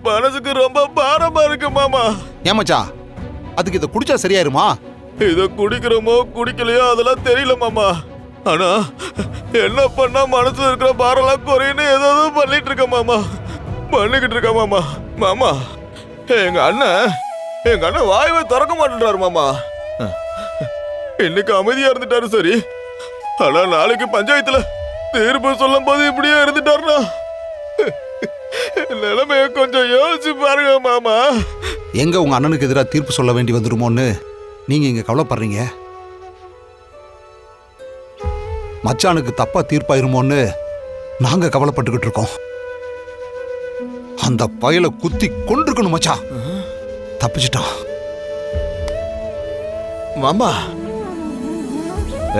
மனசுக்கு ரொம்ப பாரமா இருக்கு மாமா. ஏமாச்சா அதுக்கு இதை குடிச்சா சரியாயிருமா? இத குடிக்கிறோமோ குடிக்கலையோ அதெல்லாம் தெரியல மாமா. ஆனா என்ன பண்ணா மனசுல இருக்கிற பாரெல்லாம் குறையுன்னு ஏதாவது பண்ணிட்டு இருக்க மாமா. பண்ணிக்கிட்டு இருக்க மாமா. மாமா எங்க அண்ணன் வாயவே திறக்க மாட்டேன்றாரு மாமா. இன்னைக்கு அமைதியா இருந்துட்டாரு சரி, ஆனா நாளைக்கு பஞ்சாயத்துல தீர்ப்பு சொல்லும் போது இப்படியே இருந்துட்டாருனா நிலைமைய கொஞ்சம் யோசிச்சு பாருங்க மாமா. எங்க உங்க அண்ணனுக்கு எதிராக தீர்ப்பு சொல்ல வேண்டி வந்துருமோன்னு நீங்க இங்க கவலைப்படுறீங்க? மச்சானுக்கு தப்பா தீர்ப்பாயிருமோன்னு நாங்க கவலைப்பட்டுக்கிட்டு இருக்கோம். அந்த பயலை குத்தி கொண்டிருக்கணும் மச்சான். தப்பிச்சிட்டான். மாமா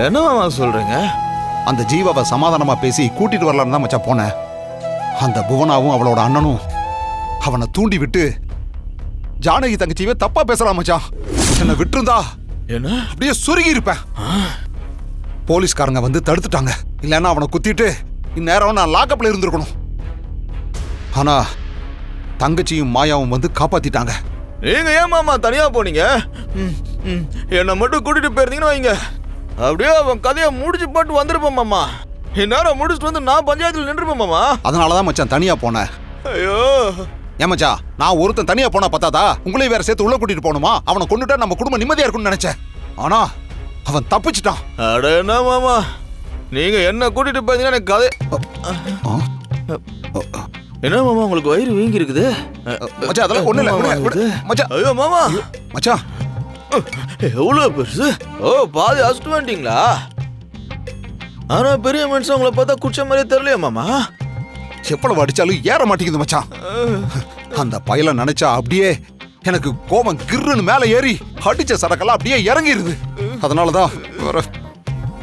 என்ன மாமா சொல்றீங்க? அந்த ஜீவாவை சமாதானமா பேசி கூட்டிட்டு வரலான்னு தான் மச்சான் போனேன். அந்த புவனாவும் அவளோட அண்ணனும் அவனை தூண்டி விட்டு ஜானகி தங்கச்சியவே தப்பா பேசலாம் மச்சான். என்ன விட்டுருந்தா என்ன அப்படியே சுருகி இருப்பேன். போலீஸ்காரங்க வந்து தடுத்துட்டாங்க. இல்லைன்னா அவனை குத்திட்டு இந்நேரம் நான் லாக்கப்ல இருந்திருக்கணும். ஆனா தங்கச்சியும் மாயாவும் வந்து காப்பாத்திட்டாங்க. நீங்க ஏன் மாமா தனியா போனீங்க? என்னை மட்டும் கூட்டிட்டு போயிருந்தீங்கன்னு வைங்க, அப்படியே அவன் கதையை முடிச்சு போட்டு வந்திருப்பேன் மாமா. இந்நேரம் முடிச்சுட்டு வந்து நான் பஞ்சாயத்துல நின்றுப்பேன் மாமா. அதனாலதான் மச்சான் தனியா போனேன். ஐயோ ஏமாச்சா நான் ஒருத்தன் தனியா போனா பத்தாதா உங்களையும் வேற சேர்த்து உள்ள கூட்டிட்டு போகணுமா? அவனை கொண்டுட்டா நம்ம குடும்பம் நிம்மதியா இருக்கும்னு நினைச்சேன். ஆனா அவன் தப்பிச்சிட்டான். அட என்ன மாமா, நீங்க என்ன கூட்டிட்டு போயிருந்தீங்கன்னா எனக்கு கதை. என்ன மாமா உங்களுக்கு வயிறு வீங்கி இருக்குது? மச்சான் அதெல்லாம் ஒண்ணு இல்ல மச்சான். ஐயோ மாமா மச்சான் எவ்வளவு பெருசு. ஓ பாதி அசுட்டு வந்துட்டீங்களா? ஆனா பெரிய மனுஷன் உங்களை பார்த்தா குடிச்ச மாதிரியே தெரியலையா மாமா? எவ்வளவு அடிச்சாலும் ஏற மாட்டேங்குது மச்சான். அந்த பயலை நினைச்சா அப்படியே எனக்கு கோபம் கிர்ருன்னு மேல ஏறி அடிச்ச சரக்கெல்லாம் அப்படியே இறங்கிருது. அதனாலதான்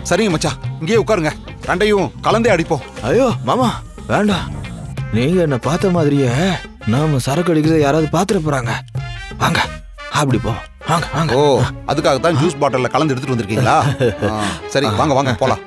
சரிங்க மச்சான் இங்கேயே உட்காருங்க, ரெண்டையும் கலந்தே அடிப்போம். ஐயோ மாமா வேண்டாம், நீங்க என்ன பார்த்த மாதிரியே நாம சரக்கு அடிக்கிறத யாராவது பாத்துட போறாங்க. வாங்க அப்படி போ. வாங்க வாங்க. ஓ அதுக்காகத்தான் ஜூஸ் பாட்டில்ல கலந்து எடுத்துட்டு வந்திருக்கீங்களா? சரி வாங்க வாங்க போலாம்.